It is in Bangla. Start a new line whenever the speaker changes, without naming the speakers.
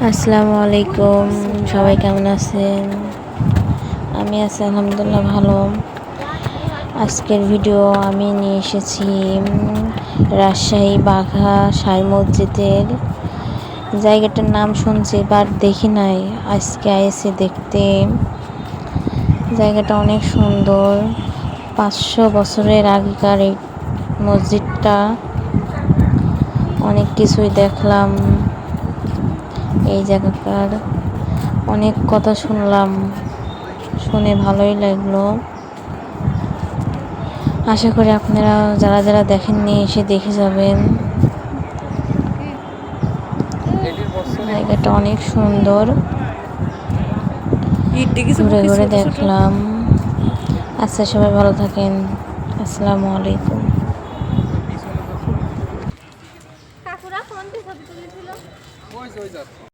আসসালামু আলাইকুম, সবাই কেমন আছেন? আমি আছি আলহামদুলিল্লাহ ভালো। আজকের ভিডিও আমি নিয়ে এসেছি রাজশাহী বাঘা সাই মসজিদের। জায়গাটার নাম শুনছি বাট দেখি নাই, আজকে আইসি দেখতে। জায়গাটা অনেক সুন্দর, 500 বছরের আগেকার এই মসজিদটা। অনেক কিছুই দেখলাম, এই জায়গাটার অনেক কথা শুনলাম, শুনে ভালোই লাগলো। আশা করি আপনারা যারা যারা দেখেননি এসে দেখে যাবেন। জায়গাটা অনেক সুন্দর, ঘুরে ঘুরে দেখলাম। আচ্ছা, সবাই ভালো থাকেন। আসসালামু আলাইকুম।